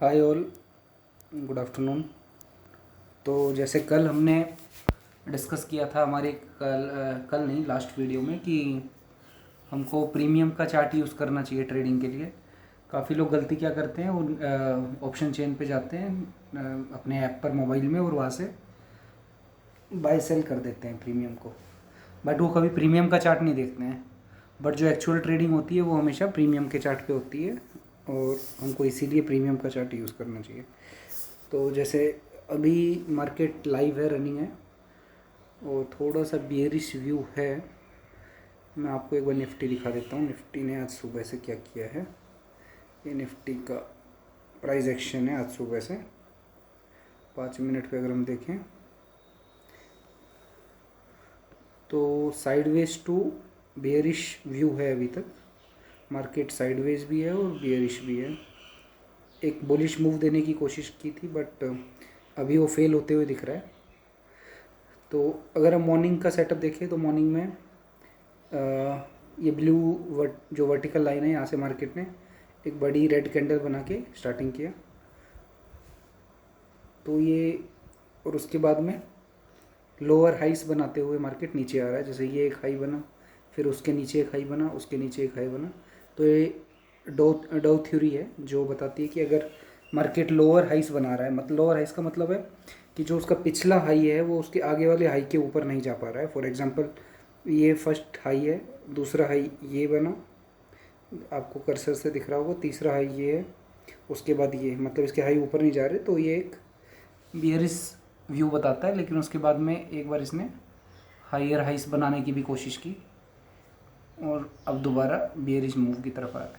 Hi all, good afternoon. तो जैसे कल हमने डिस्कस किया था हमारे कल नहीं लास्ट वीडियो में कि हमको प्रीमियम का चार्ट यूज़ करना चाहिए ट्रेडिंग के लिए। काफ़ी लोग गलती क्या करते हैं, वो ऑप्शन चेन पे जाते हैं अपने ऐप पर मोबाइल में और वहाँ से बाय सेल कर देते हैं प्रीमियम को, बट वो कभी प्रीमियम का चार्ट नहीं देखते हैं। बट जो एक्चुअल ट्रेडिंग होती है वो हमेशा प्रीमियम के चार्ट पे होती है और हमको इसीलिए प्रीमियम का चार्ट यूज़ करना चाहिए। तो जैसे अभी मार्केट लाइव है, रनिंग है और थोड़ा सा बियरिश व्यू है। मैं आपको एक बार निफ्टी दिखा देता हूँ। निफ्टी ने आज सुबह से क्या किया है। ये निफ्टी का प्राइस एक्शन है आज सुबह से। 5 मिनट पे अगर हम देखें तो साइडवेज टू बियरिश व्यू है। अभी तक मार्केट साइडवेज भी है और बियरिश भी है। एक बुलिश मूव देने की कोशिश की थी बट अभी वो फेल होते हुए दिख रहा है। तो अगर हम मॉर्निंग का सेटअप देखें तो मॉर्निंग में ये जो वर्टिकल लाइन है, यहाँ से मार्केट ने एक बड़ी रेड कैंडल बना के स्टार्टिंग किया। तो ये और उसके बाद में लोअर हाइस बनाते हुए मार्केट नीचे आ रहा है। जैसे ये एक हाई बना, फिर उसके नीचे एक हाई बना, उसके नीचे एक हाई बना। तो ये डो थ्योरी है जो बताती है कि अगर मार्केट लोअर हाइस बना रहा है, मतलब लोअर हाइस का मतलब है कि जो उसका पिछला हाई है वो उसके आगे वाले हाई के ऊपर नहीं जा पा रहा है। फॉर एग्जांपल ये फर्स्ट हाई है, दूसरा हाई ये बना, आपको कर्सर से दिख रहा होगा, तीसरा हाई ये है, उसके बाद ये, मतलब इसके हाई ऊपर नहीं जा रहे। तो ये एक बियरिश व्यू बताता है। लेकिन उसके बाद में एक बार इसने हायर हाइस बनाने की भी कोशिश की और अब दोबारा बियरिश मूव की तरफ आ गया।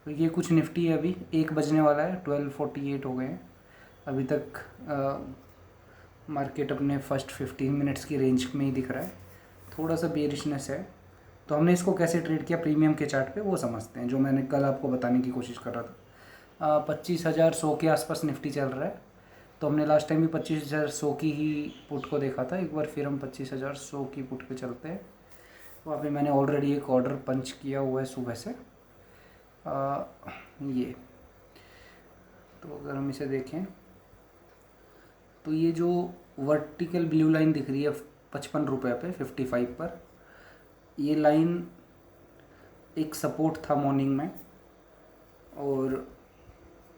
तो ये कुछ निफ्टी है। अभी 1 बजने वाला है, 12:48 हो गए हैं। अभी तक मार्केट अपने फर्स्ट 15 मिनट्स की रेंज में ही दिख रहा है। थोड़ा सा बेरिशनेस है। तो हमने इसको कैसे ट्रेड किया प्रीमियम के चार्ट पे वो समझते हैं, जो मैंने कल आपको बताने की कोशिश कर रहा था। 25,100 के आसपास निफ्टी चल रहा है। तो हमने लास्ट टाइम भी 25,100 की ही पुट को देखा था। एक बार फिर हम 25,100 की पुट पे चलते हैं। वहाँ पे मैंने ऑलरेडी एक ऑर्डर पंच किया हुआ है सुबह से। ये तो अगर हम इसे देखें तो ये जो वर्टिकल ब्लू लाइन दिख रही है 55 रुपये पे 55 पर, ये लाइन एक सपोर्ट था मॉर्निंग में और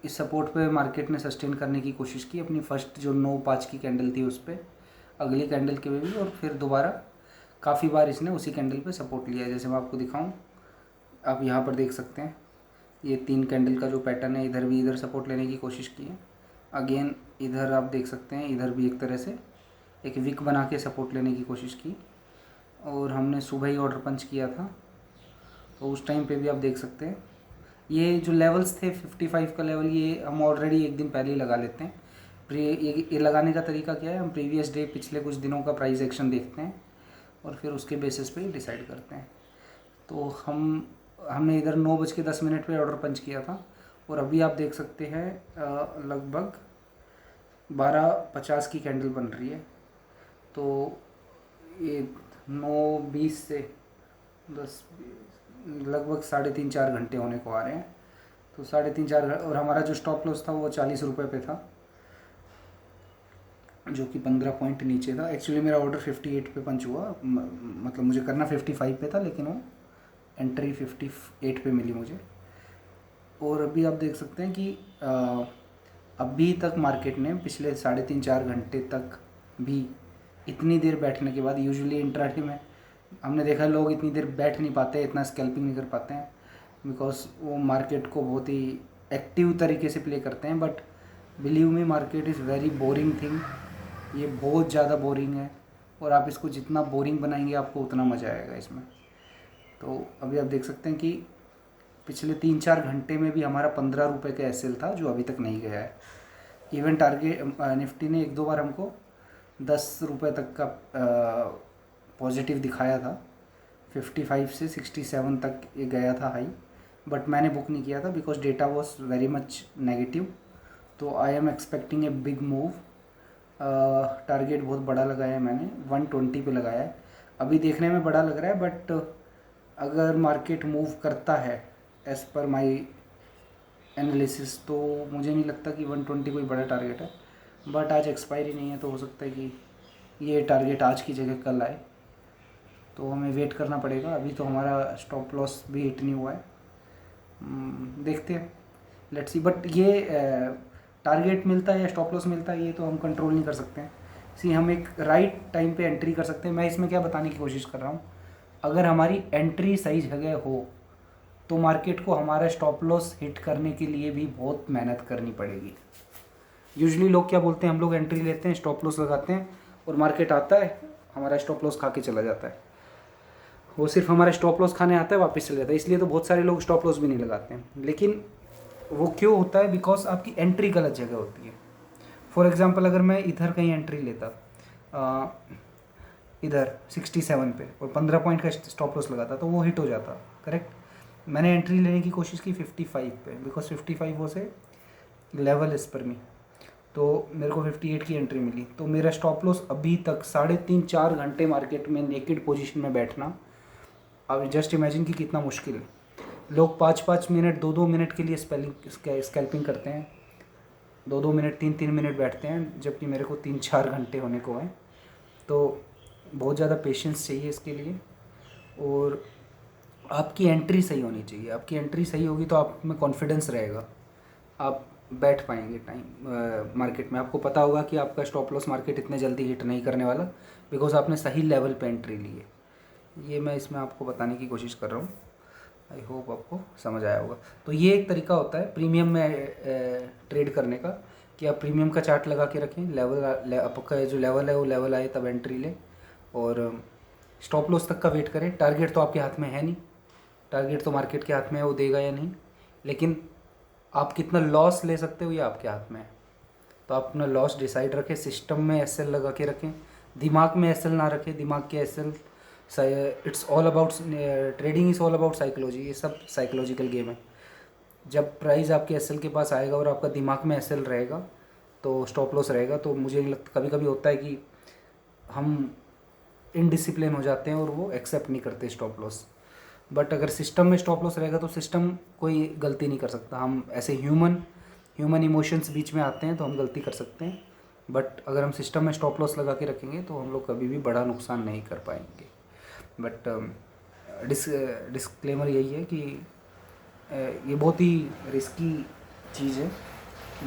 इस सपोर्ट पे मार्केट ने सस्टेन करने की कोशिश की अपनी फर्स्ट जो 9-5 की कैंडल थी उस पर, अगली कैंडल के भी, और फिर दोबारा काफ़ी बार इसने उसी कैंडल पे सपोर्ट लिया है। जैसे मैं आपको दिखाऊं, आप यहाँ पर देख सकते हैं ये 3 कैंडल का जो पैटर्न है, इधर भी इधर सपोर्ट लेने की कोशिश की है। अगेन इधर आप देख सकते हैं, इधर भी एक तरह से एक विक बना के सपोर्ट लेने की कोशिश की और हमने सुबह ही ऑर्डर पंच किया था। तो उस टाइम पे भी आप देख सकते हैं ये जो लेवल्स थे 55 का लेवल, ये हम ऑलरेडी एक दिन पहले ही लगा लेते हैं। ये लगाने का तरीका क्या है, हम प्रीवियस डे पिछले कुछ दिनों का प्राइस एक्शन देखते हैं और फिर उसके बेसिस पे ही डिसाइड करते हैं। तो हमने इधर 9:10 पे ऑर्डर पंच किया था और अभी आप देख सकते हैं लगभग 12:50 की कैंडल बन रही है। तो ये 9:20 से 10 लगभग 3.5-4 घंटे होने को आ रहे हैं। तो 3.5-4 और हमारा जो स्टॉप लॉस था वो 40 रुपये पे था, जो कि 15 पॉइंट नीचे था। एक्चुअली मेरा ऑर्डर 58 पे पंच हुआ, मतलब मुझे करना 55 पे था लेकिन वो एंट्री 58 पे मिली मुझे। और अभी आप देख सकते हैं कि अभी तक मार्केट ने पिछले 3.5-4 घंटे तक भी इतनी देर बैठने के बाद, यूजुअली इंट्राडे में हमने देखा लोग इतनी देर बैठ नहीं पाते, इतना स्कैल्पिंग नहीं कर पाते हैं, बिकॉज वो मार्केट को बहुत ही एक्टिव तरीके से प्ले करते हैं। But believe me, market is very boring thing. ये बहुत ज़्यादा बोरिंग है और आप इसको जितना बोरिंग बनाएंगे आपको उतना मज़ा आएगा इसमें। तो अभी आप देख सकते हैं कि पिछले 3-4 घंटे में भी हमारा 15 रुपये का एसएल था जो अभी तक नहीं गया है। इवन टारगेट निफ्टी ने 1-2 बार हमको 10 रुपये तक का पॉजिटिव दिखाया था। 55 से 67 तक ये गया था हाई, बट मैंने बुक नहीं किया था because data was very much negative. तो I am expecting a big move. Target बहुत बड़ा लगाया है मैंने, 120 पे लगाया है। अभी देखने में बड़ा लग रहा है बट अगर मार्केट मूव करता है एज़ पर माई एनालिसिस, तो मुझे नहीं लगता कि 120 कोई बड़ा टारगेट है, बट आज एक्सपायरी नहीं है तो हो सकता है कि ये टारगेट आज की जगह कल आए, तो हमें वेट करना पड़ेगा। अभी तो हमारा स्टॉप लॉस भी हिट नहीं हुआ है, देखते हैं, लेट्स सी। बट ये टारगेट मिलता है या स्टॉप लॉस मिलता है ये तो हम कंट्रोल नहीं कर सकते हैं। सी हम एक राइट टाइम पे एंट्री कर सकते हैं। मैं इसमें क्या बताने की कोशिश कर रहा हूँ, अगर हमारी एंट्री सही जगह हो तो मार्केट को हमारा स्टॉप लॉस हिट करने के लिए भी बहुत मेहनत करनी पड़ेगी। यूजुअली लोग क्या बोलते हैं, हम लोग एंट्री लेते हैं, स्टॉप लॉस लगाते हैं और मार्केट आता है हमारा स्टॉप लॉस खा के चला जाता है। वो सिर्फ हमारा स्टॉप लॉस खाने आता है, वापस चले जाता है। इसलिए तो बहुत सारे लोग स्टॉप लॉस भी नहीं लगाते हैं। लेकिन वो क्यों होता है, बिकॉज आपकी एंट्री गलत जगह होती है। फॉर एग्जांपल अगर मैं इधर कहीं एंट्री लेता इधर 67 पे और 15 पॉइंट का स्टॉप लॉस लगाता तो वो हिट हो जाता, करेक्ट। मैंने एंट्री लेने की कोशिश की 55 पे, बिकॉज 55 वो से लेवल इस पर मी, तो मेरे को 58 की एंट्री मिली। तो मेरा स्टॉप लॉस अभी तक 3.5-4 घंटे मार्केट में नेकेड पोजीशन में बैठना, अब जस्ट इमेजिन कि कितना मुश्किल है। लोग 5-5 मिनट 2-2 मिनट के लिए स्कैल्पिंग करते हैं, 2-2 मिनट 3-3 मिनट बैठते हैं, जबकि मेरे को 3-4 घंटे होने को हैं। तो बहुत ज़्यादा पेशेंस चाहिए इसके लिए, और आपकी एंट्री सही होनी चाहिए। आपकी एंट्री सही होगी तो आप में कॉन्फिडेंस रहेगा, आप बैठ पाएंगे टाइम मार्केट में। आपको पता होगा कि आपका स्टॉप लॉस मार्केट इतने जल्दी हिट नहीं करने वाला, बिकॉज आपने सही लेवल पे एंट्री ली है। ये मैं इसमें आपको बताने की कोशिश कर रहा हूँ। आई होप आपको समझ आया होगा। तो ये एक तरीका होता है प्रीमियम में ट्रेड करने का, कि आप प्रीमियम का चार्ट लगा के रखें, आपका जो लेवल है वो लेवल आए तब एंट्री लें, और स्टॉप लॉस तक का वेट करें। टारगेट तो आपके हाथ में है नहीं, टारगेट तो मार्केट के हाथ में है, वो देगा या नहीं, लेकिन आप कितना लॉस ले सकते हो ये आपके हाथ में है। तो आप अपना लॉस डिसाइड रखें, सिस्टम में एसएल लगा के रखें, दिमाग में एसएल ना रखें। दिमाग के SL, it's all about trading is all about psychology, ये सब साइकोलॉजिकल गेम है। जब प्राइस आपके एसएल के पास आएगा और आपका दिमाग में एसएल रहेगा तो स्टॉप लॉस रहेगा। तो मुझे लगता कभी कभी होता है कि हम इनडिसिप्लिन हो जाते हैं और वो एक्सेप्ट नहीं करते स्टॉप लॉस। बट अगर सिस्टम में स्टॉप लॉस रहेगा तो सिस्टम कोई गलती नहीं कर सकता। हम ऐसे ह्यूमन इमोशंस बीच में आते हैं तो हम गलती कर सकते हैं, बट अगर हम सिस्टम में स्टॉप लॉस लगा के रखेंगे तो हम लोग कभी भी बड़ा नुकसान नहीं कर पाएंगे। बट डिस्क्लेमर यही है कि ये बहुत ही रिस्की चीज़ है।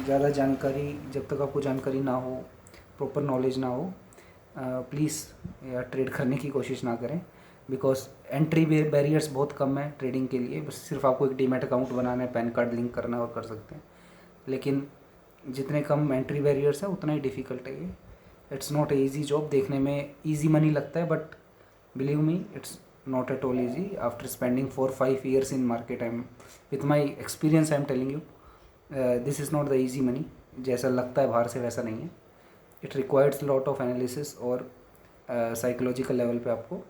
ज़्यादा जानकारी, जब तक आपको जानकारी ना हो, प्रॉपर नॉलेज ना हो, प्लीज़ या ट्रेड करने की कोशिश ना करें, बिकॉज एंट्री बैरियर्स बहुत कम है ट्रेडिंग के लिए। बस सिर्फ आपको एक डीमैट अकाउंट बनाना है, पैन कार्ड लिंक करना है और कर सकते हैं। लेकिन जितने कम एंट्री बैरियर्स है उतना ही डिफ़िकल्ट है ये। It's not a easy job. देखने में ईजी मनी लगता है, but believe me it's not at all easy. After spending 4-5 years in market, with my experience I'm telling you, this is not the easy money. जैसा लगता है बाहर से वैसा नहीं है। It requires lot of analysis और साइकोलॉजिकल लेवल पे आपको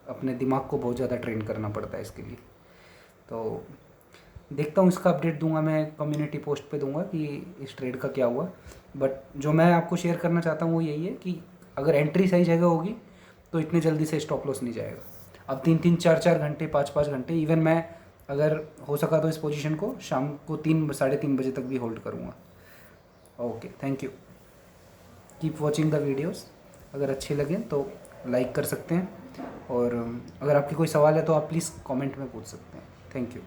अपने दिमाग को बहुत ज़्यादा ट्रेन करना पड़ता है इसके लिए। तो देखता हूँ, इसका अपडेट दूंगा मैं, कम्युनिटी पोस्ट पे दूंगा कि इस ट्रेड का क्या हुआ। बट जो मैं आपको शेयर करना चाहता हूँ वो यही है कि अगर एंट्री सही जगह होगी तो इतने जल्दी से स्टॉप लॉस नहीं जाएगा। अब 3-3, 4-4 घंटे, 5-5 घंटे, इवन मैं अगर हो सका तो इस पोजीशन को शाम को 3-3:30 बजे तक भी होल्ड करूँगा। Okay, thank you, keep watching the videos. अगर अच्छे लगें तो लाइक कर सकते हैं, और अगर आपकी कोई सवाल है तो आप प्लीज़ कमेंट में पूछ सकते हैं। Thank you.